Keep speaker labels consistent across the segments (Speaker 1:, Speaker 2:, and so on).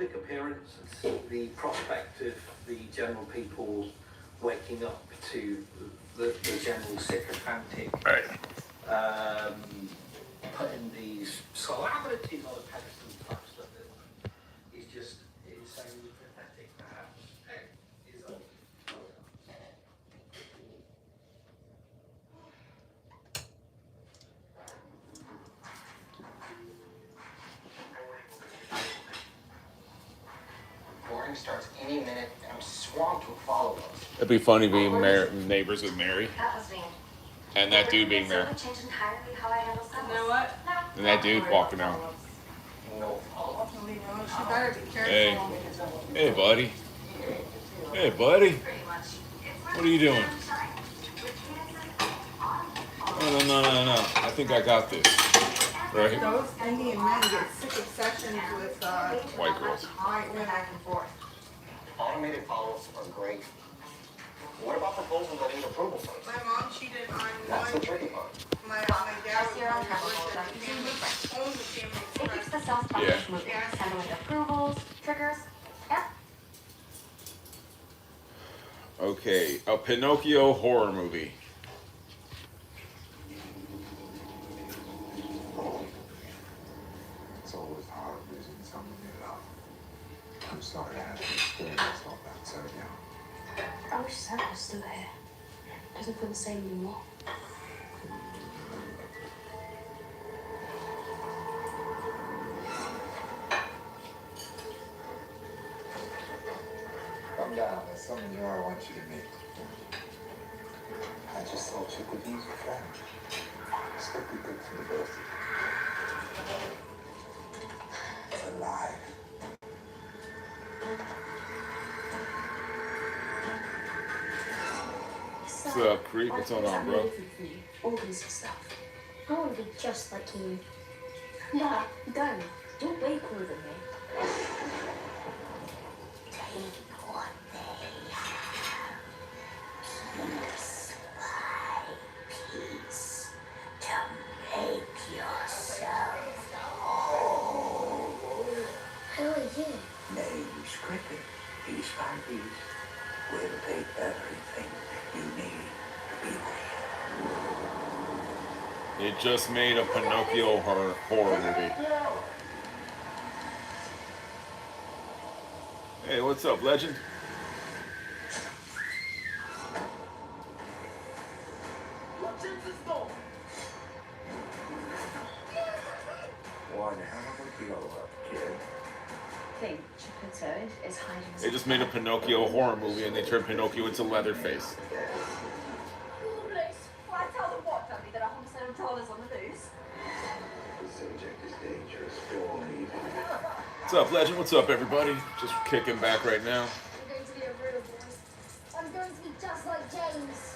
Speaker 1: public appearance, the prospect of the general people waking up to the general sycophantic, putting these celebrities on a pedestal type stuff is just insanely pathetic, perhaps.
Speaker 2: Boring starts any minute, and I'm swamped with followers.
Speaker 3: It'd be funny being neighbors with Mary.
Speaker 4: That was me.
Speaker 3: And that dude being there.
Speaker 4: Changed entirely how I handle stuff.
Speaker 5: You know what?
Speaker 3: And that dude walking out.
Speaker 2: No follow-up.
Speaker 5: She better be careful.
Speaker 3: Hey. Hey, buddy. Hey, buddy.
Speaker 4: Pretty much.
Speaker 3: What are you doing? No. I think I got this. Right?
Speaker 5: Those Indian men get sick of sessions with
Speaker 3: White girls.
Speaker 5: white women back and forth.
Speaker 2: Automated follow-ups are great. What about proposals that need approval first?
Speaker 5: My mom cheated on
Speaker 2: That's the
Speaker 5: one.
Speaker 2: tricky part.
Speaker 5: My dad was
Speaker 4: Your own
Speaker 5: on the owned the Family
Speaker 4: It keeps
Speaker 5: Express.
Speaker 4: the self-published moving, handling approvals, triggers. Yep.
Speaker 3: Okay, a Pinocchio horror movie.
Speaker 6: It's always hard losing someone you love. I'm sorry I had to experience all that so young.
Speaker 7: I wish Sarah was still here. Doesn't feel the same anymore.
Speaker 6: Come down, there's something here I want you to meet. I just thought you could use a friend. Strictly good for the both of you. It's alive.
Speaker 3: What's up, creep? What's going on, bro?
Speaker 7: Organs and stuff. I want to be just like you. Nah, don't. You're way cooler than me. Take what they have. Piece by piece. To make yourself whole. Who are you?
Speaker 8: Name scripted, piece by piece. We'll take everything you need to be real.
Speaker 3: It just made a Pinocchio horror movie. Hey, what's up, legend?
Speaker 8: One hell of a blow up, kid.
Speaker 7: Think Geppetto is hiding.
Speaker 3: They just made a Pinocchio horror movie and they turned Pinocchio into Leatherface.
Speaker 4: I tell them what, Dudley, that a homicide of dollars on the loose.
Speaker 8: The subject is dangerous for all evil.
Speaker 3: What's up, legend? What's up, everybody? Just kicking back right now.
Speaker 4: I'm going to be a real boy. I'm going to be just like James.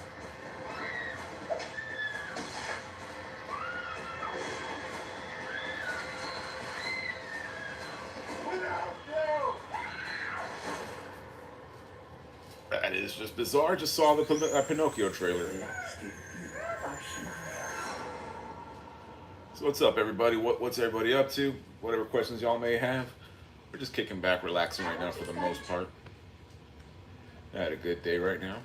Speaker 3: That is just bizarre. Just saw the Pinocchio trailer. So what's up, everybody? What's everybody up to? Whatever questions y'all may have. We're just kicking back, relaxing right now for the most part. I had a good day right now.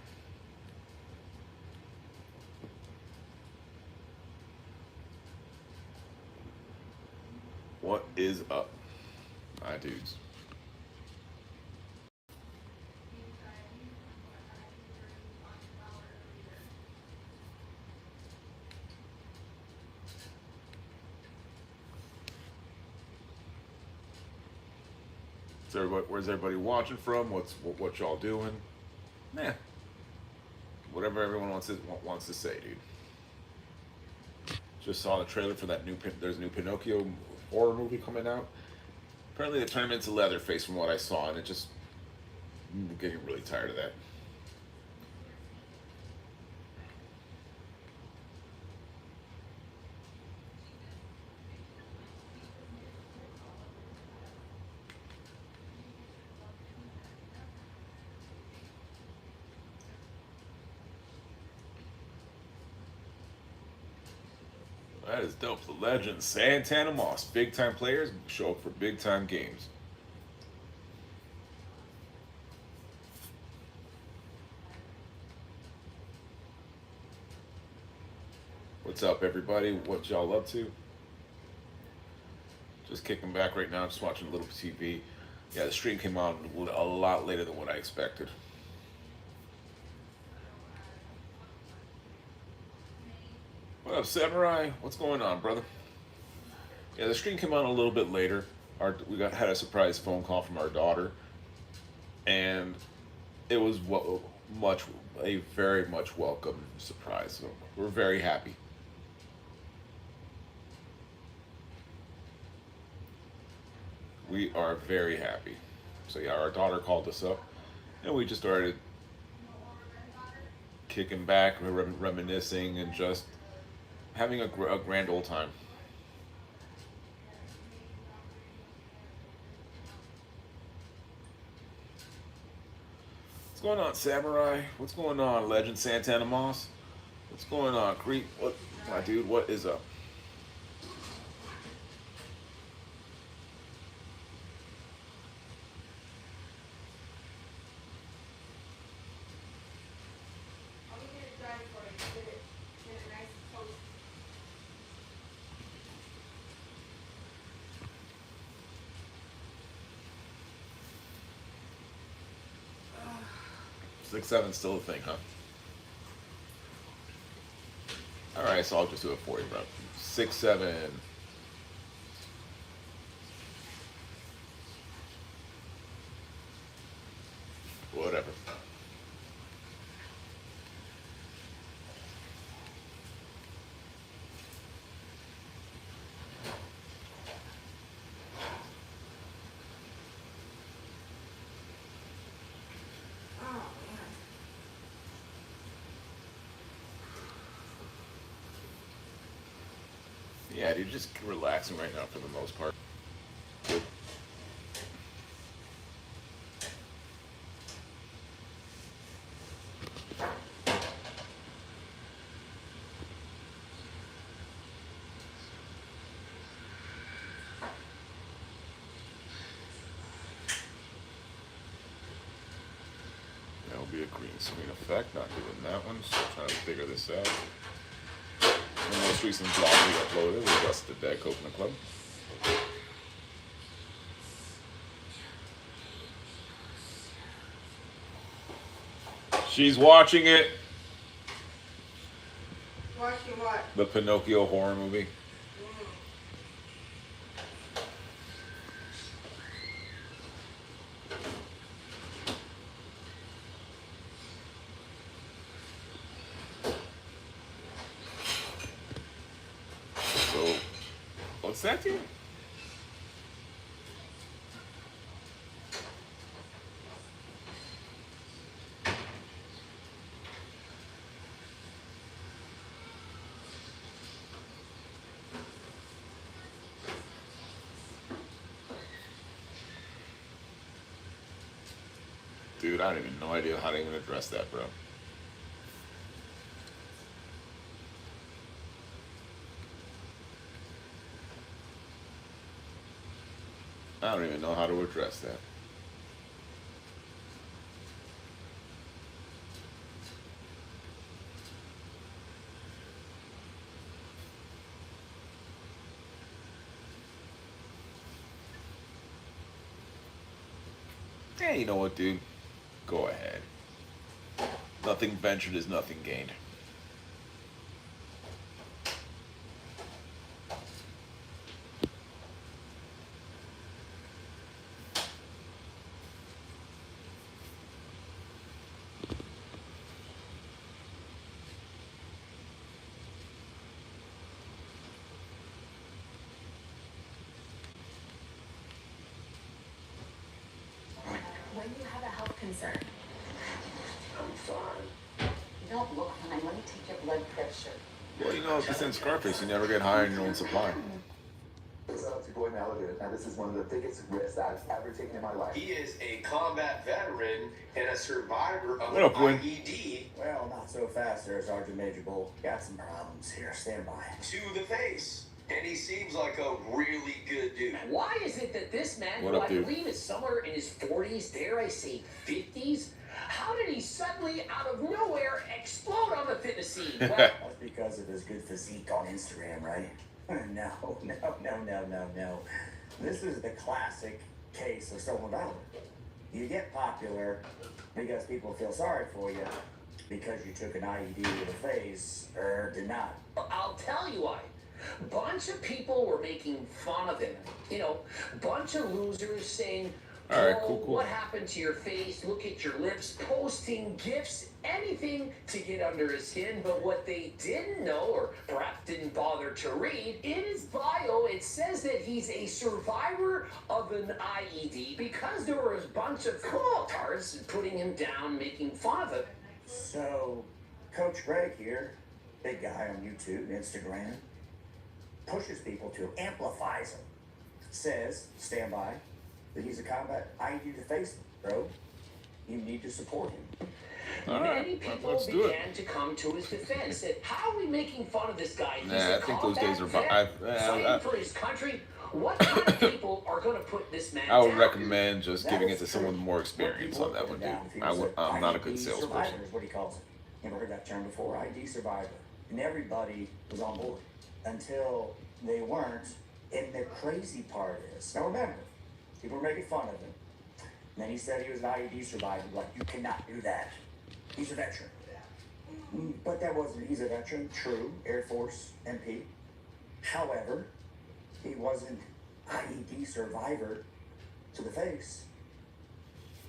Speaker 3: What is up, my dudes? Where's everybody watching from? What y'all doing? Nah. Whatever everyone wants to say, dude. Just saw the trailer for that there's a new Pinocchio horror movie coming out. Apparently they turned him into Leatherface from what I saw, and I'm getting really tired of that. That is dope. The legend, Santana Moss. Big time players show up for big time games. What's up, everybody? What y'all up to? Just kicking back right now, just watching a little TV. Yeah, the stream came on a lot later than what I expected. What up, Samurai? What's going on, brother? Yeah, the stream came on a little bit later. Had a surprise phone call from our daughter, and it was a very much welcome surprise. So we're very happy. We are very happy. So yeah, our daughter called us up, and we just started kicking back, reminiscing, and just having a grand old time. What's going on, Samurai? What's going on, Legend Santana Moss? What's going on, Creep? What, my dude? What is up?
Speaker 5: I'll get it dry for you. Get it nice and toasty.
Speaker 3: 6'7" still a thing, huh? All right, so I'll just do it for you, bro. 6'7". Whatever.
Speaker 5: Oh, man.
Speaker 3: Yeah, dude, just relaxing right now for the most part. Good. That'll be a green screen effect, not doing that one, still trying to figure this out. The most recent vlog we uploaded was us at the Dead Coconut Club. She's watching it.
Speaker 5: Watching what?
Speaker 3: The Pinocchio horror movie. So, what's that, dude? Dude, I don't even know idea how to even address that, bro. I don't even know how to address that. Hey, you know what, dude? Go ahead. Nothing ventured is nothing gained.
Speaker 9: When you have a health concern,
Speaker 8: I'm fine. Don't look fine. Let me take your blood pressure.
Speaker 3: Well, you know, if it's in Scarface, you never get high on your own supply.
Speaker 6: What's up, it's your boy Malagir. Now, this is one of the biggest risks I've ever taken in my life.
Speaker 2: He is a combat veteran and a survivor of
Speaker 3: What up,
Speaker 2: an
Speaker 3: Quinn?
Speaker 2: IED
Speaker 10: Well, not so fast there, Sergeant Major Bull. Got some problems here. Stand by.
Speaker 2: to the face.
Speaker 10: And he seems like a really good dude.
Speaker 11: Why is it that this man,
Speaker 3: What
Speaker 11: who
Speaker 3: up,
Speaker 11: I
Speaker 3: dude?
Speaker 11: believe is somewhere in his 40s, dare I say 50s, how did he suddenly, out of nowhere, explode on the fitness scene? Well,
Speaker 8: That's because of his good physique on Instagram, right? No. This is the classic case of stolen valor. You get popular because people feel sorry for you because you took an IED to the face or did not.
Speaker 11: I'll tell you why. Bunch of people were making fun of him. You know, bunch of losers saying,
Speaker 3: All right,
Speaker 11: "Oh,
Speaker 3: cool.
Speaker 11: what happened to your face? Look at your lips," posting gifs, anything to get under his skin. But what they didn't know, or perhaps didn't bother to read, in his bio, it says that he's a survivor of an IED because there were a bunch of cool-tards putting him down, making fun of him.
Speaker 8: So, Coach Greg here, big guy on YouTube, Instagram, pushes people to amplifies him. Says, stand by, that he's a combat IED to face, bro. You need to support him.
Speaker 3: All right,
Speaker 11: Many people
Speaker 3: let's do it.
Speaker 11: began to come to his defense. Said, "How are we making fun of this guy? He's
Speaker 3: Nah,
Speaker 11: a
Speaker 3: I think those days are
Speaker 11: combat
Speaker 3: fine.
Speaker 11: vet, fighting for his country. What kind of people are going to put this man
Speaker 3: I would
Speaker 11: down?"
Speaker 3: recommend just
Speaker 8: That
Speaker 3: giving
Speaker 8: is
Speaker 3: it to someone with
Speaker 8: true.
Speaker 3: more experience on that one, dude. I'm not a good salesperson.
Speaker 8: Survivor is what he calls it. Never heard that term before. ID survivor. And everybody was on board until they weren't. And the crazy part is, now remember, people were making fun of him. And then he said he was an IED survivor. Like, you cannot do that. He's a veteran. But that wasn't, he's a veteran, true, Air Force MP. However, he wasn't IED survivor to the face.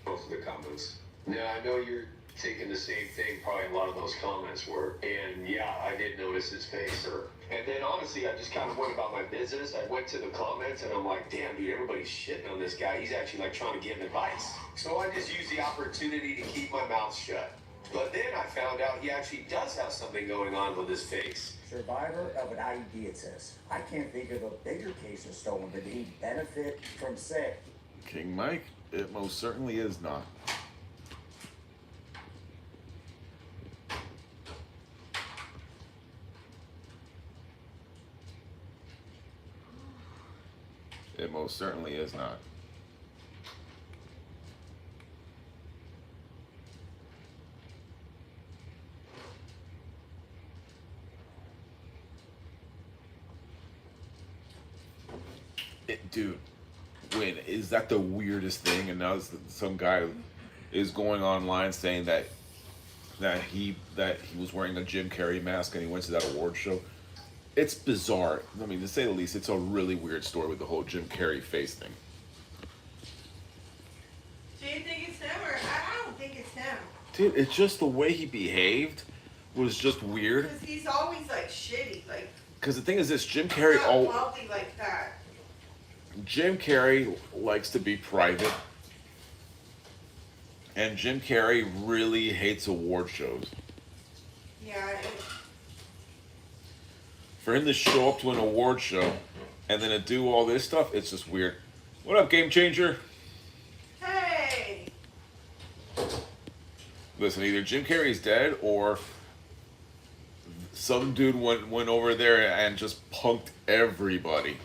Speaker 10: Most of the comments. Now, I know you're thinking the same thing probably a lot of those comments were. And yeah, I did notice his face. And then honestly, I just kind of went about my business. I went to the comments and I'm like, damn, dude, everybody's shitting on this guy. He's actually like trying to give advice. So I just used the opportunity to keep my mouth shut. But then I found out he actually does have something going on with his face.
Speaker 8: Survivor of an IED, it says. I can't think of a bigger case of stolen, but did he benefit from say?
Speaker 3: King Mike, it most certainly is not. It most certainly is not. Dude, wait, is that the weirdest thing? And now some guy is going online saying that he was wearing a Jim Carrey mask and he went to that award show. It's bizarre. I mean, to say the least, it's a really weird story with the whole Jim Carrey face thing.
Speaker 5: Do you think it's him or I don't think it's him?
Speaker 3: Dude, it's just the way he behaved was just weird.
Speaker 5: Because he's always like shitty, like
Speaker 3: Because the thing is this, Jim
Speaker 5: he's
Speaker 3: Carrey
Speaker 5: not lovely like that.
Speaker 3: Jim Carrey likes to be private. And Jim Carrey really hates award shows.
Speaker 5: Yeah.
Speaker 3: For him to show up to an award show and then to do all this stuff, it's just weird. What up, Game Changer?
Speaker 5: Hey.
Speaker 3: Listen, either Jim Carrey's dead or some dude went over there and just punked everybody.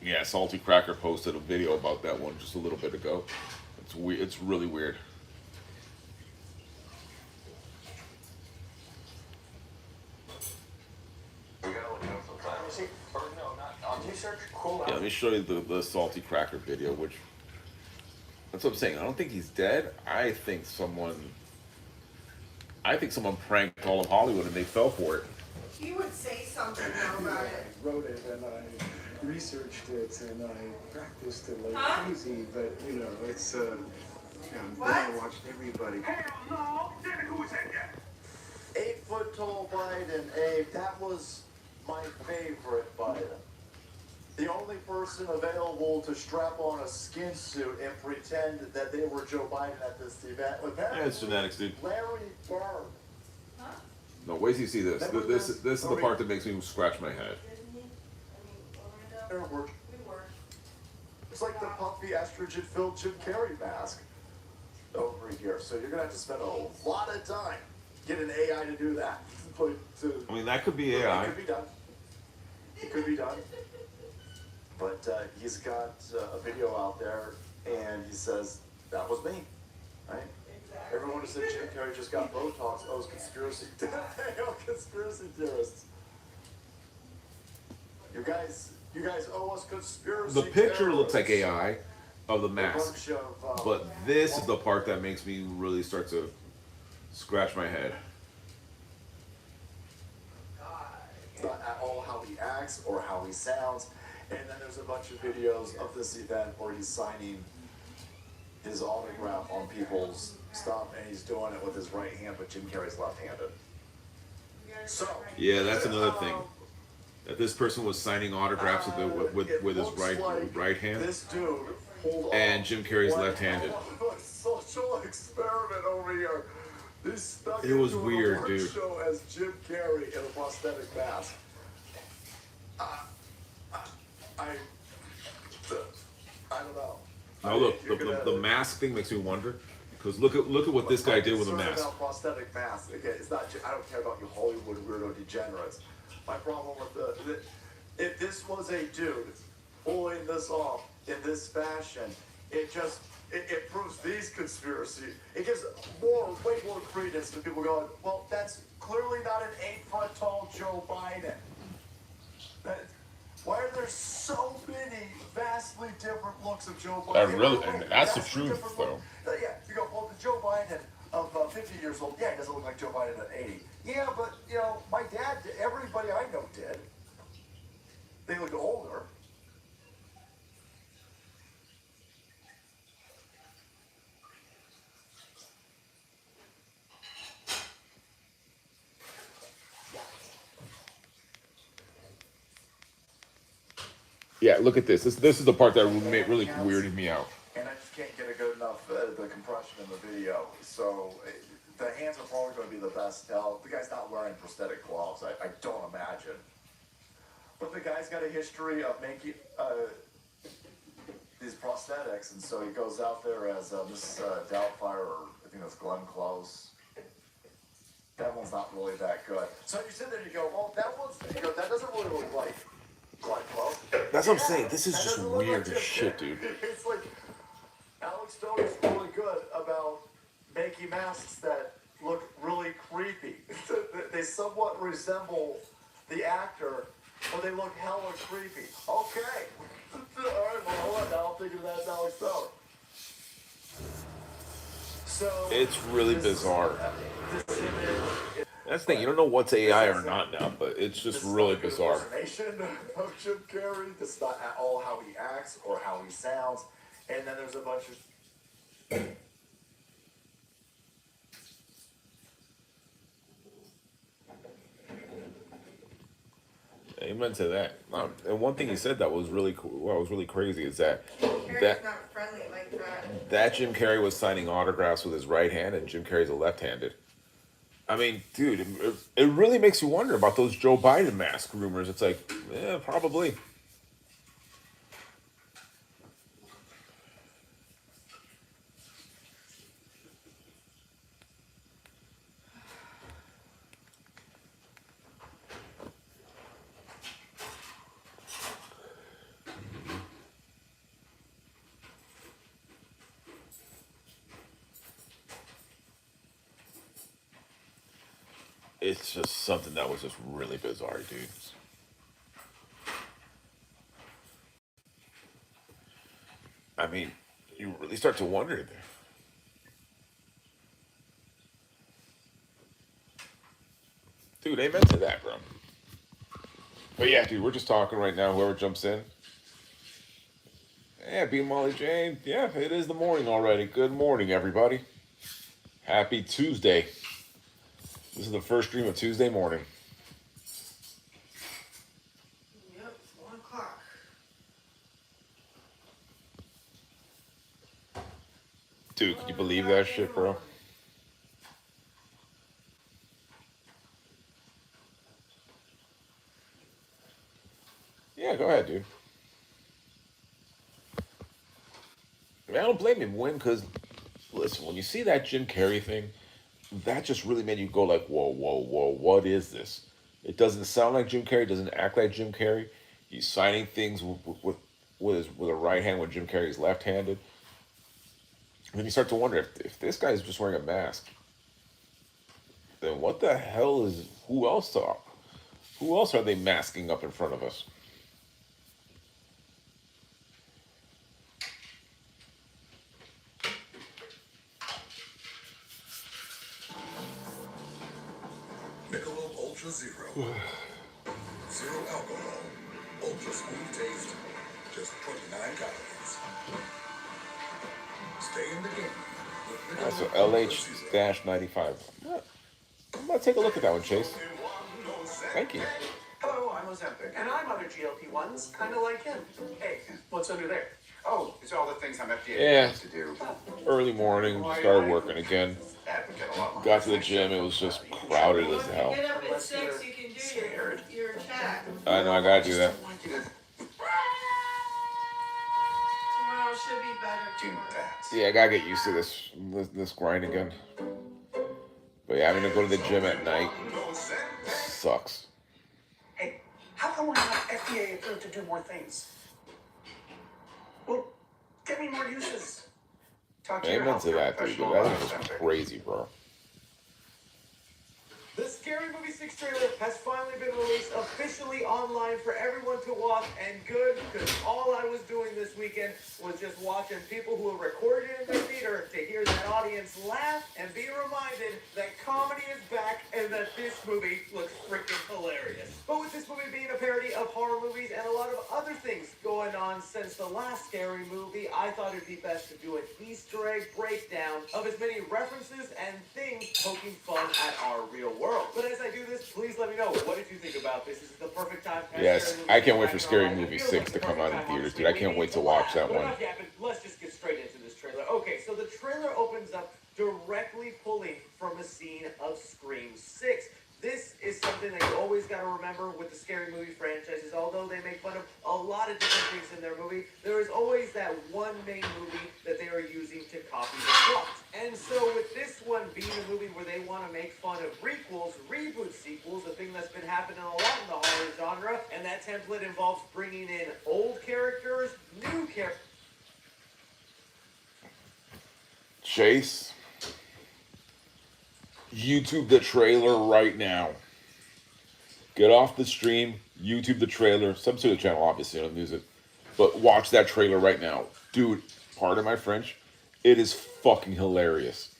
Speaker 3: Yeah, Salty Cracker posted a video about that one just a little bit ago. It's weird. It's really weird.
Speaker 2: We gotta look up sometime. Let me see. Or no, not on research. Cool.
Speaker 3: Yeah, let me show you the Salty Cracker video, which that's what I'm saying. I don't think he's dead. I think someone pranked all of Hollywood and they fell for it.
Speaker 5: He would say something now about it.
Speaker 6: I wrote it and I researched it and I practiced it like
Speaker 5: Huh?
Speaker 6: crazy, but you know, it's yeah,
Speaker 5: What?
Speaker 6: then I watched everybody.
Speaker 12: 8 foot tall Biden, Abe, that was my favorite Biden. The only person available to strap on a skin suit and pretend that they were Joe Biden at this event was that
Speaker 3: Yeah, it's genetics, dude.
Speaker 12: Larry Bird.
Speaker 5: Huh?
Speaker 3: No, wait till you see this. This is the part that makes me scratch my head.
Speaker 12: It's like the puffy estrogen-filled Jim Carrey mask over here. So you're gonna have to spend a lot of time getting AI to do that.
Speaker 3: I mean, that could be AI.
Speaker 12: It could be done. It could be done. But he's got a video out there, and he says, that was me, right? Everyone who said Jim Carrey just got Botox owes conspiracy. They owe conspiracy theorists. You guys owe us conspiracy
Speaker 3: The picture
Speaker 12: theorists.
Speaker 3: looks like AI of the mask,
Speaker 12: bunch of,
Speaker 3: but this is the part that makes me really start to scratch my head.
Speaker 12: Not at all how he acts or how he sounds. And then there's a bunch of videos of this event where he's signing his autograph on people's stuff, and he's doing it with his right hand, but Jim Carrey's left-handed. So
Speaker 3: Yeah, that's another thing. That this person was signing autographs with his right hand,
Speaker 12: this dude pulled
Speaker 3: and
Speaker 12: off
Speaker 3: Jim Carrey's
Speaker 12: one
Speaker 3: left-handed.
Speaker 12: hell of a social experiment over here. He stuck
Speaker 3: It was
Speaker 12: into an
Speaker 3: weird,
Speaker 12: award
Speaker 3: dude.
Speaker 12: show as Jim Carrey in a prosthetic mask. I don't know.
Speaker 3: Now look, the mask thing makes me wonder, because look at what this guy did with a mask.
Speaker 12: About prosthetic masks. Again, it's not. I don't care about you Hollywood weirdo degenerates. My problem with if this was a dude pulling this off in this fashion, it proves these conspiracy. It gives way more credence to people going, well, that's clearly not an 8-foot tall Joe Biden. Why are there so many vastly different looks of Joe Biden?
Speaker 3: And that's the truth, though.
Speaker 12: Yeah, you go, well, the Joe Biden of 50 years old, yeah, he doesn't look like Joe Biden at 80. Yeah, but, my dad, everybody I know did. They look older.
Speaker 3: Yeah, look at this. This is the part that really weirded me out.
Speaker 12: And I just can't get a good enough the compression in the video. So the hands are probably going to be the best tell. The guy's not wearing prosthetic gloves. I don't imagine. But the guy's got a history of making these prosthetics, and so he goes out there as Miss Doubtfire, or I think that's Glenn Close. That one's not really that good. So you sit there and you go, well, that doesn't really look like Glenn Close.
Speaker 3: That's what I'm saying. This is just weird as shit, dude.
Speaker 12: It's like Alex Stone is really good about making masks that look really creepy. They somewhat resemble the actor, but they look hella creepy. Okay. All right, well, hold on. Now I'm thinking that's Alex Stone. So
Speaker 3: It's really bizarre. That's the thing. You don't know what's AI or not now, but it's just really bizarre.
Speaker 12: Impersonation of Jim Carrey. This is not at all how he acts or how he sounds. And then there's a bunch of
Speaker 3: Amen to that. And one thing he said that was really cool. Well, was really crazy is that
Speaker 5: Carrey's not friendly like that.
Speaker 3: Jim Carrey was signing autographs with his right hand, and Jim Carrey's a left-handed. I mean, dude, it really makes you wonder about those Joe Biden mask rumors. It's like, yeah, probably. It's just something that was just really bizarre, dude. I mean, you really start to wonder. Dude, amen to that, bro. But yeah, dude, we're just talking right now. Whoever jumps in. Yeah, be Molly Jane. Yeah, it is the morning already. Good morning, everybody. Happy Tuesday. This is the first stream of Tuesday morning.
Speaker 5: Yep, 1 o'clock.
Speaker 3: Dude, can you believe that shit, bro? mean, I don't blame him, Win, because listen, when you see that Jim Carrey thing, that just really made you go like, whoa, whoa, whoa, what is this? It doesn't sound like Jim Carrey, doesn't act like Jim Carrey. He's signing things with a right hand when Jim Carrey's left-handed. And then you start to wonder if this guy's just wearing a mask, then what the hell is, who else are they masking up in front of us?
Speaker 6: Michelob Ultra Zero. Zero alcohol. Ultra smooth taste. Just 29 calories. Stay in the game. with
Speaker 3: That's
Speaker 6: Michelob
Speaker 3: a LH-95. I'm gonna take a look at that one, Chase. Thank you.
Speaker 13: Hello, I'm Ozempic, and I'm other GLP-1s, kind of like him. Hey, what's under there? Oh, it's all the things I'm FDA
Speaker 3: Yeah.
Speaker 13: to do.
Speaker 3: Early morning, started working again. Got to the gym, it was just crowded as hell.
Speaker 5: Get up at 6, you can do your chat.
Speaker 3: I know, I gotta do that.
Speaker 5: Tomorrow should be better. Tomorrow.
Speaker 3: Yeah, I gotta get used to this grind again. But yeah, having to go to the gym at night sucks.
Speaker 13: Hey, how come we're not FDA approved to do more things? Well, get me more uses. Talk to your
Speaker 3: Amen to
Speaker 13: healthcare
Speaker 3: that, dude.
Speaker 13: professional
Speaker 3: That
Speaker 13: about
Speaker 3: thing is
Speaker 13: Ozempic.
Speaker 3: crazy, bro.
Speaker 14: The Scary Movie 6 trailer has finally been released officially online for everyone to watch, and good, because all I was doing this weekend was just watching people who were recorded in their theater to hear that audience laugh and be reminded that comedy is back and that this movie looks freaking hilarious. But with this movie being a parody of horror movies and a lot of other things going on since the last Scary Movie, I thought it'd be best to do an Easter egg breakdown of as many references and things poking fun at our real world. But as I do this, please let me know, what did you think about this? This is the perfect time to
Speaker 3: Yes, I can't wait for Scary Movie 6 to come out in theaters, dude. I can't wait to watch that one.
Speaker 14: Let's just get straight into this trailer. Okay, so the trailer opens up directly pulling from a scene of Scream 6. This is something that you always got to remember with the Scary Movie franchises. Although they make fun of a lot of different things in their movie, there is always that one main movie that they are using to copy the plot. And so with this one being a movie where they want to make fun of requels, reboot sequels, a thing that's been happening a lot in the horror genre, and that template involves bringing in old characters, new characters.
Speaker 3: Chase, YouTube the trailer right now. Get off the stream, YouTube the trailer. Sub to the channel, obviously, I don't use it. But watch that trailer right now. Dude, pardon my French, it is fucking hilarious.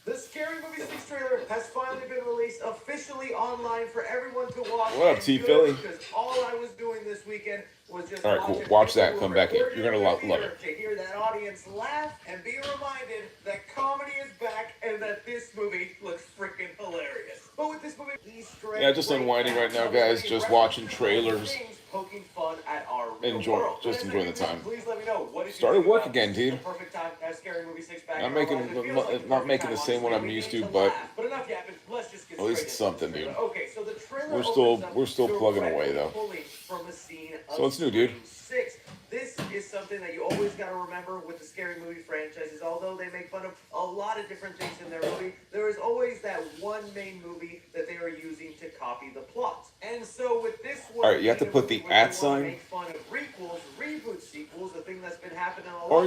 Speaker 14: The Scary Movie 6 trailer has finally been released officially online for everyone to watch.
Speaker 3: What up, T. Philly?
Speaker 14: Because all I was doing this weekend was just
Speaker 3: All right, cool. Watch that. Come back in. You're gonna love it.
Speaker 14: To hear that audience laugh and be reminded that comedy is back and that this movie looks freaking hilarious. But with this movie, Easter egg
Speaker 3: Yeah, just unwinding right now, guys. Just watching trailers.
Speaker 14: Poking fun at our real
Speaker 3: Enjoy,
Speaker 14: world.
Speaker 3: just enjoying the time.
Speaker 14: Please let me know, what did you
Speaker 3: Started
Speaker 14: think
Speaker 3: work
Speaker 14: about
Speaker 3: again,
Speaker 14: this?
Speaker 3: dude.
Speaker 14: The perfect time to have Scary Movie 6 back
Speaker 3: Not
Speaker 14: in our
Speaker 3: making,
Speaker 14: lives. It feels like the
Speaker 3: not
Speaker 14: perfect
Speaker 3: making the
Speaker 14: time
Speaker 3: same one I'm
Speaker 14: honestly.
Speaker 3: used
Speaker 14: We
Speaker 3: to,
Speaker 14: need
Speaker 3: but
Speaker 14: laugh. But enough yapping. Let's just get
Speaker 3: at least
Speaker 14: straight
Speaker 3: it's
Speaker 14: into
Speaker 3: something,
Speaker 14: this
Speaker 3: dude.
Speaker 14: trailer. Okay, so the trailer
Speaker 3: We're still plugging away though.
Speaker 14: pulling from a scene of
Speaker 3: So it's new, dude.
Speaker 14: Scream 6. This is something that you always got to remember with the Scary Movie franchises. Although they make fun of a lot of different things in their movie, there is always that one main movie that they are using to copy the plot. And so with this one,
Speaker 3: All right, you have to put the @ sign.
Speaker 14: Make fun of requels, reboot sequels, a thing that's been happening a lot.
Speaker 3: Or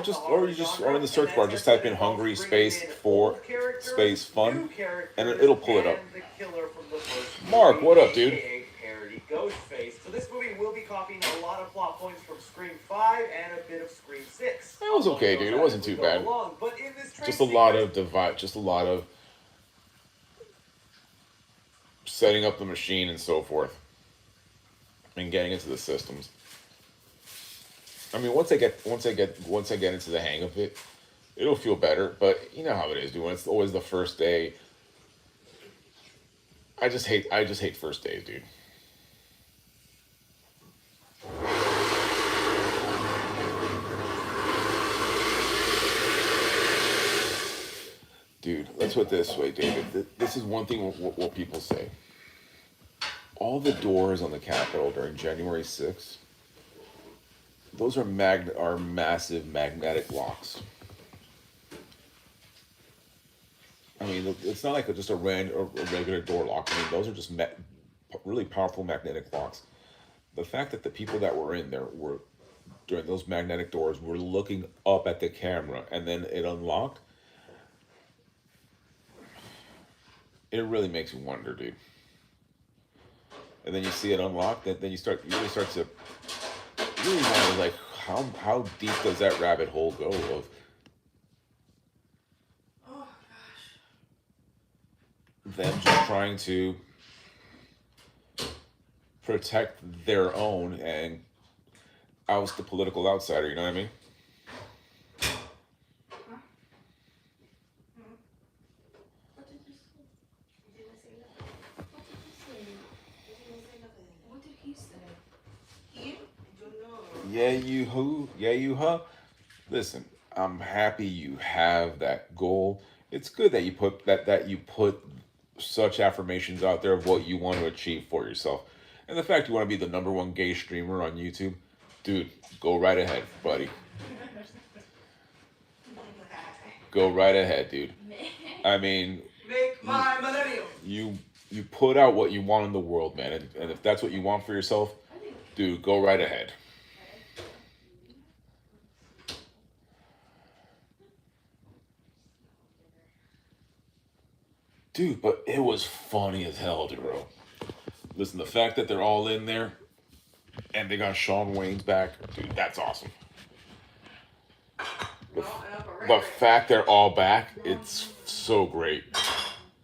Speaker 3: in the search bar, just type in hungry space for space fun, and it'll pull it up. Mark, what up, dude?
Speaker 14: Parody Ghostface. So this movie will be copying a lot of plot points from Scream 5 and a bit of Scream 6.
Speaker 3: That was okay, dude. It wasn't too bad.
Speaker 14: But in this
Speaker 3: Just a lot of setting up the machine and so forth, and getting into the systems. I mean, once I get into the hang of it, it'll feel better. But you know how it is, dude. When it's always the first day, I just hate first days, dude. Dude, let's put it this way, David. This is one thing what people say. All the doors on the Capitol during January 6th those are massive magnetic locks. I mean, it's not like just a regular door lock. I mean, those are just really powerful magnetic locks. The fact that the people that were in there were, during those magnetic doors, were looking up at the camera and then it unlocked, it really makes you wonder, dude. And then you see it unlocked, then you really start to really wonder, like, how deep does that rabbit hole go of them just trying to protect their own and oust the political outsider, you know what I mean? Yeah, you who? Yeah, you huh? Listen, I'm happy you have that goal. It's good that you put that you put such affirmations out there of what you want to achieve for yourself. And the fact you want to be the #1 gay streamer on YouTube, dude, go right ahead, buddy. Go right ahead, dude. I mean,
Speaker 14: Make my millennium.
Speaker 3: You put out what you want in the world, man. And if that's what you want for yourself, dude, go right ahead. Dude, but it was funny as hell, dude, bro. Listen, the fact that they're all in there and they got Shawn Wayne's back, dude, that's awesome. The fact they're all back, it's so great.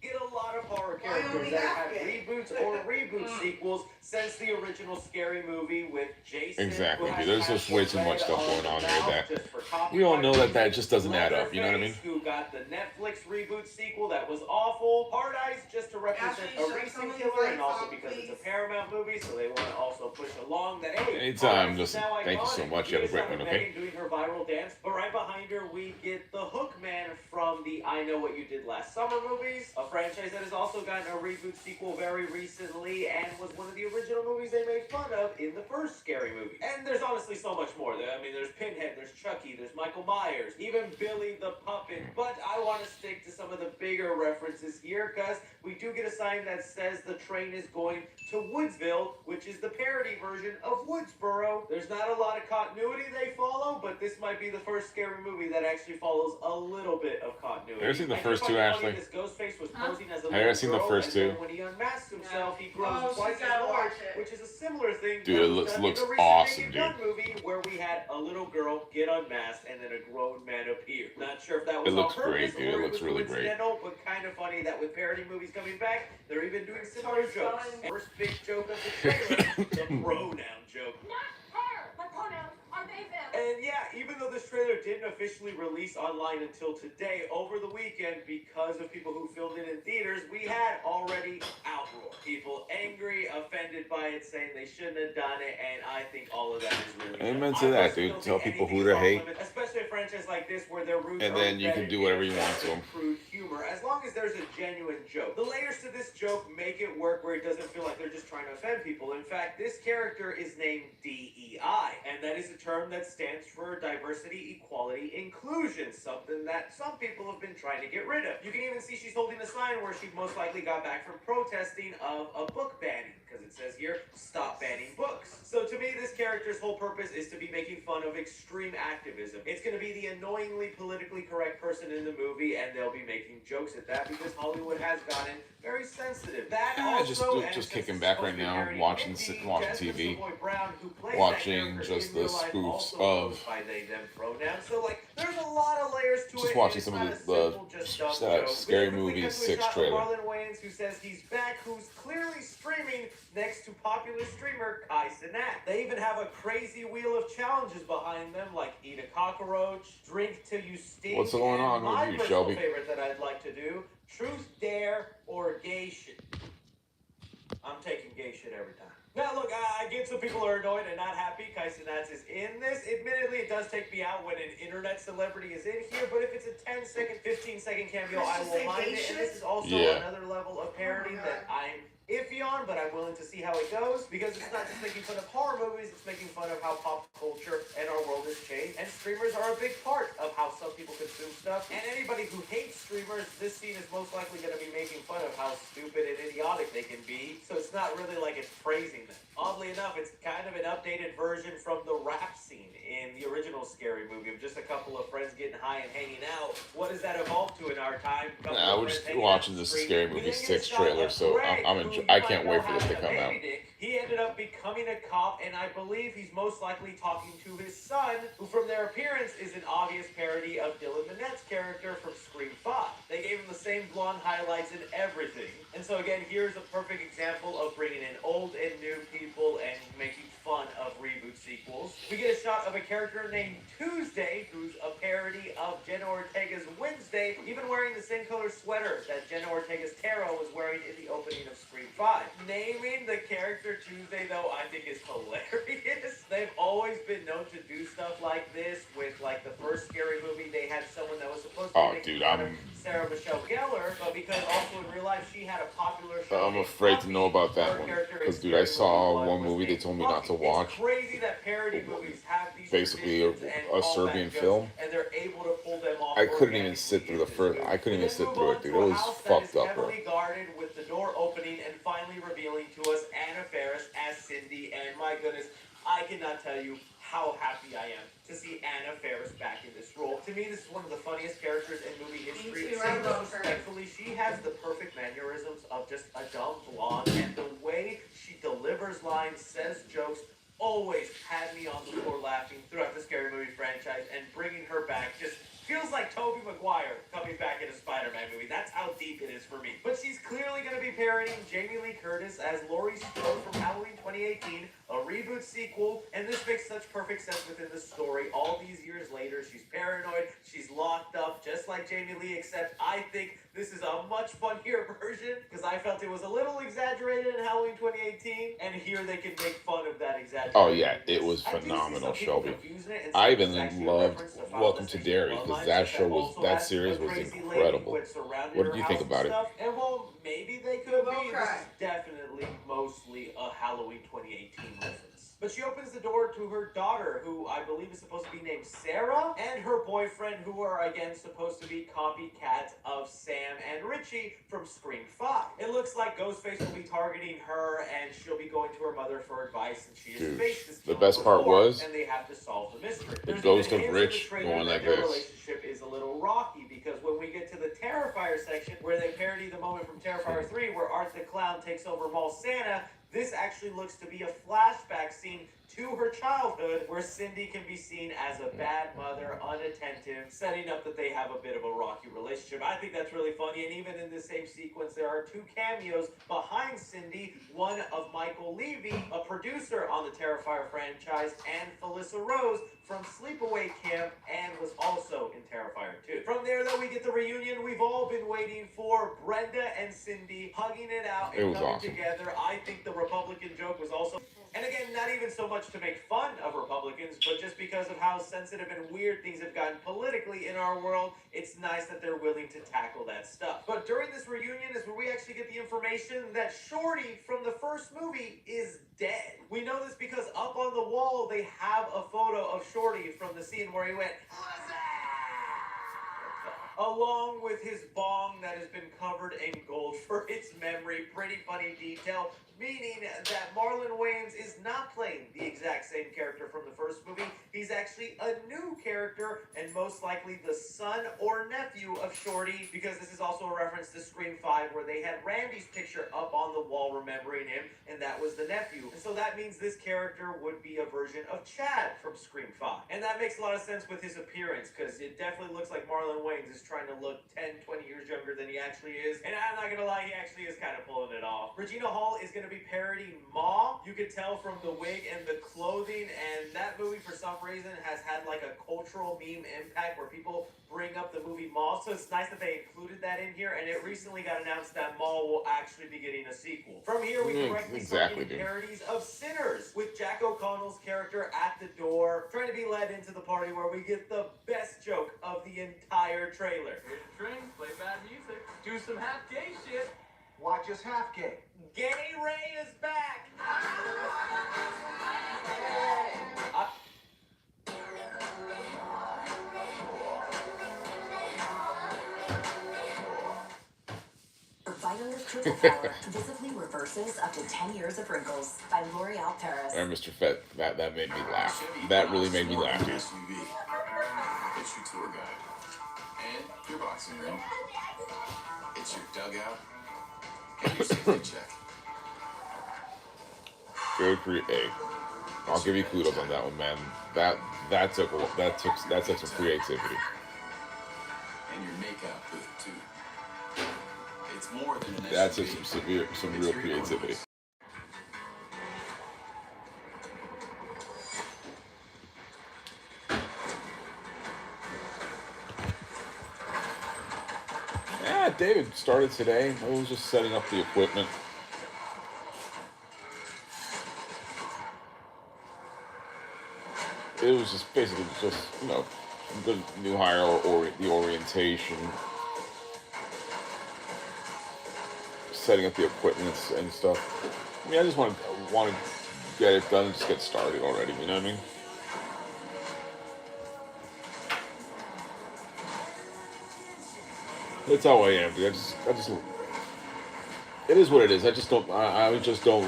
Speaker 14: Get a lot of horror characters that have had reboots or reboot sequels since the original Scary Movie with Jason.
Speaker 3: Exactly, dude. There's just way too much stuff going on there that we all know that just doesn't add up. You know what I mean?
Speaker 14: Who got the Netflix reboot sequel that was awful. Paradise just to represent a recent killer, and also because it's a Paramount movie, so they want to also push along that. Hey,
Speaker 3: anytime, listen. Thank you so much. You have a great one, okay?
Speaker 14: Doing her viral dance, but right behind her we get the Hook Man from the I Know What You Did Last Summer movies, a franchise that has also gotten a reboot sequel very recently, and was one of the original movies they made fun of in the first Scary Movie. And there's honestly so much more. I mean, there's Pinhead, there's Chucky, there's Michael Myers, even Billy the Puppet. But I want to stick to some of the bigger references here, because we do get a sign that says the train is going to Woodsville, which is the parody version of Woodsboro. There's not a lot of continuity they follow, but this might be the first Scary Movie that actually follows a little bit of continuity.
Speaker 3: Have you seen the first two, Ashley?
Speaker 14: This Ghostface was posing as a
Speaker 3: have you ever seen the first two?
Speaker 14: When he unmasks himself, he grows twice as large, which is a similar thing.
Speaker 3: Dude, it looks awesome, dude.
Speaker 14: Movie where we had a little girl get unmasked and then a grown man appear. Not sure if that was
Speaker 3: it looks
Speaker 14: on purpose
Speaker 3: great, dude. It looks really great.
Speaker 14: But kind of funny that with parody movies coming back, they're even doing similar jokes. First big joke of the trailer, the pronoun joke.
Speaker 4: Not her. My pronouns are they, them.
Speaker 14: And yeah, even though this trailer didn't officially release online until today, over the weekend, because of people who filmed it in theaters, we had already outroar. People angry, offended by it, saying they shouldn't have done it, and I think all of that is really
Speaker 3: amen to that, dude. Tell people who to hate.
Speaker 14: Especially a franchise like this where their roots
Speaker 3: and then you can do whatever you want to them.
Speaker 14: Crude humor, as long as there's a genuine joke. The layers to this joke make it work where it doesn't feel like they're just trying to offend people. In fact, this character is named DEI, and that is a term that stands for diversity, equality, inclusion, something that some people have been trying to get rid of. You can even see she's holding a sign where she most likely got back from protesting of a book banning, because it says here, stop banning books. So to me, this character's whole purpose is to be making fun of extreme activism. It's going to be the annoyingly politically correct person in the movie, and they'll be making jokes at that because Hollywood has gotten very sensitive. That also,
Speaker 3: just kicking back right now, watching TV, watching just the spoofs of.
Speaker 14: So like, there's a lot of layers to
Speaker 3: just
Speaker 14: it.
Speaker 3: Watching some of the Scary Movie 6 trailer.
Speaker 14: Marlon Wayans, who says he's back, who's clearly streaming next to popular streamer Kai Cenat. They even have a crazy wheel of challenges behind them, like eat a cockroach, drink till you stink.
Speaker 3: What's going on with you, Shelby?
Speaker 14: My favorite that I'd like to do: truth, dare, or gay shit. I'm taking gay shit every time. Now look, I get some people are annoyed and not happy Kai Cenat is in this. Admittedly, it does take me out when an internet celebrity is in here, but if it's a 10-second, 15-second cameo, I will mind it. And this is also another level of parody that I'm iffy on, but I'm willing to see how it goes, because it's not just making fun of horror movies, it's making fun of how pop culture and our world has changed, and streamers are a big part of how some people consume stuff, and anybody who hates streamers, this scene is most likely going to be making fun of how stupid and idiotic they can be, so it's not really like it's praising them. Oddly enough, it's kind of an updated version from the rap scene in the original Scary Movie of just a couple of friends getting high and hanging out. What does that evolve to in our time?
Speaker 3: Nah, we're just watching this Scary Movie 6 trailer, so I can't wait for this to come out.
Speaker 14: He ended up becoming a cop, and I believe he's most likely talking to his son, who from their appearance is an obvious parody of Dylan Minnette's character from Scream 5. They gave him the same blonde highlights and everything. And so again, here's a perfect example of bringing in old and new people and making fun of reboot sequels. We get a shot of a character named Tuesday, who's a parody of Jenna Ortega's Wednesday, even wearing the same color sweater that Jenna Ortega's Tara was wearing in the opening of Scream 5. Naming the character Tuesday, though, I think is hilarious. They've always been known to do stuff like this. With like the first Scary Movie, they had someone that was supposed to be Sarah Michelle Gellar, but because also in real life she had a popular show.
Speaker 3: I'm afraid to know about that one, because dude, I saw one movie they told me not to watch.
Speaker 14: It's crazy that parody movies have these
Speaker 3: basically a Serbian film.
Speaker 14: and they're able to pull them off.
Speaker 3: I couldn't even sit through the first. I couldn't even sit through it, dude. It was fucked up, bro.
Speaker 14: Guarded with the door opening and finally revealing to us Anna Faris as Cindy, and my goodness, I cannot tell you how happy I am to see Anna Faris back in this role. To me, this is one of the funniest characters in movie history. Respectfully, she has the perfect mannerisms of just a dumb blonde, and the way she delivers lines, says jokes, always had me on the floor laughing throughout the Scary Movie franchise, and bringing her back just feels like Tobey Maguire coming back in a Spider-Man movie. That's how deep it is for me. But she's clearly going to be parodying Jamie Lee Curtis as Laurie Strode from Halloween 2018, a reboot sequel, and this makes such perfect sense within the story. All these years later, she's paranoid, she's locked up, just like Jamie Lee, except I think this is a much funnier version, because I felt it was a little exaggerated in Halloween 2018, and here they can make fun of that exaggeration.
Speaker 3: Oh yeah, it was phenomenal, Shelby. I even loved Welcome to Derry, because that series was incredible. What did you think about it?
Speaker 14: And well, maybe they could be. This is definitely mostly a Halloween 2018 reference. But she opens the door to her daughter, who I believe is supposed to be named Sarah, and her boyfriend, who are again supposed to be copycats of Sam and Richie from Scream 5. It looks like Ghostface will be targeting her, and she'll be going to her mother for advice, and she has faced this
Speaker 3: the best part was,
Speaker 14: and they have to solve the mystery.
Speaker 3: the ghost of Rich going like this.
Speaker 14: Relationship is a little rocky, because when we get to the Terrifier section, where they parody the moment from Terrifier 3, where Art the Clown takes over Mall Santa, this actually looks to be a flashback scene to her childhood, where Cindy can be seen as a bad mother, unattentive, setting up that they have a bit of a rocky relationship. I think that's really funny, and even in the same sequence, there are two cameos behind Cindy, one of Michael Levy, a producer on the Terrifier franchise, and Felissa Rose from Sleepaway Camp, and was also in Terrifier 2. From there, though, we get the reunion we've all been waiting for, Brenda and Cindy hugging it out and coming together. I think the Republican joke was also... And again, not even so much to make fun of Republicans, but just because of how sensitive and weird things have gotten politically in our world, it's nice that they're willing to tackle that stuff. But during this reunion is where we actually get the information that Shorty from the first movie is dead. We know this because up on the wall, they have a photo of Shorty from the scene where he went, along with his bong that has been covered in gold for its memory. Pretty funny detail, meaning that Marlon Wayans is not playing the exact same character from the first movie. He's actually a new character, and most likely the son or nephew of Shorty, because this is also a reference to Scream 5, where they had Randy's picture up on the wall remembering him, and that was the nephew. And so that means this character would be a version of Chad from Scream 5. And that makes a lot of sense with his appearance, because it definitely looks like Marlon Wayans is trying to look 10, 20 years younger than he actually is. And I'm not gonna lie, he actually is kind of pulling it off. Regina Hall is gonna be parodying Ma. You could tell from the wig and the clothing, and that movie for some reason has had like a cultural meme impact where people bring up the movie Ma, so it's nice that they included that in here, and it recently got announced that Ma will actually be getting a sequel. From here, we directly start getting parodies of Sinners, with Jack O'Connell's character at the door, trying to be led into the party, where we get the best joke of the entire trailer.
Speaker 15: Hit the train, play bad music, do some half gay shit.
Speaker 14: Watch us half gay. Gay Ray is back!
Speaker 9: Vitalift Triple Power visibly reverses up to 10 years of wrinkles by L'Oreal Paris.
Speaker 3: And Mr. Fett, that made me laugh. That really made me laugh, dude.
Speaker 6: SUV. It's your tour guide. And your boxing ring. It's your dugout. And your safety check.
Speaker 3: Hey, I'll give you kudos on that one, man. That took some creativity.
Speaker 6: And your makeup booth too. It's more than an SUV.
Speaker 3: That took some real creativity. Yeah, David started today. I was just setting up the equipment. It was just basically just, you know, the new hire or the orientation, setting up the equipment and stuff. I mean, I just want to get it done and just get started already, you know what I mean? That's how I am, dude. I just it is what it is. I just don't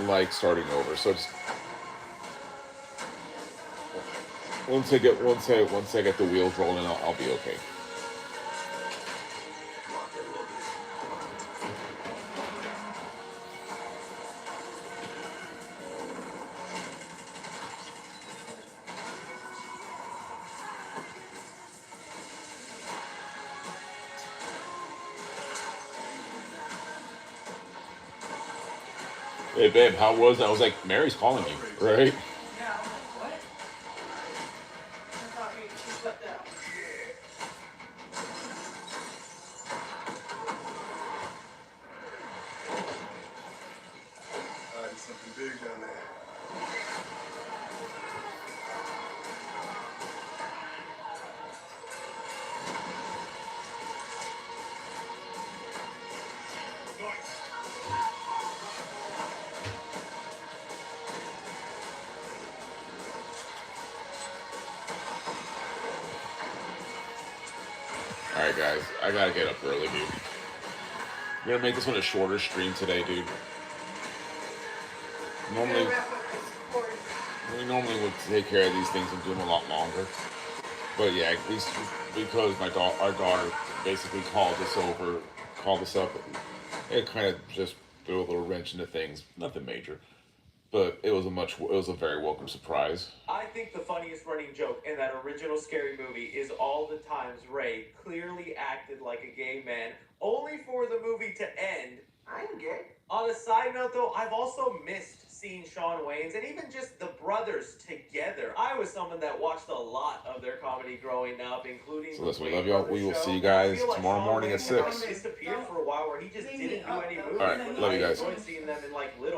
Speaker 3: like starting over. So just once I get the wheels rolling, I'll be okay. Hey babe, how was that? I was like, Mary's calling you, right?
Speaker 5: Yeah, what? I thought you slept out.
Speaker 6: There's something big down there.
Speaker 3: Alright guys, I gotta get up early, dude. We're gonna make this one a shorter stream today, dude. Normally we normally would take care of these things and do them a lot longer. But yeah, at least because our daughter basically called us up, it kind of just threw a little wrench into things. Nothing major. But it was a very welcome surprise.
Speaker 14: I think the funniest running joke in that original Scary Movie is all the times Ray clearly acted like a gay man, only for the movie to end. I'm gay. On a side note though, I've also missed seeing Shawn Wayans and even just the brothers together. I was someone that watched a lot of their comedy growing up, including...
Speaker 3: So listen, we love y'all. We will see you guys tomorrow morning at 6.
Speaker 14: Disappeared for a while where he just didn't do any movies.
Speaker 3: Alright, love you guys.
Speaker 14: I enjoyed seeing them in like little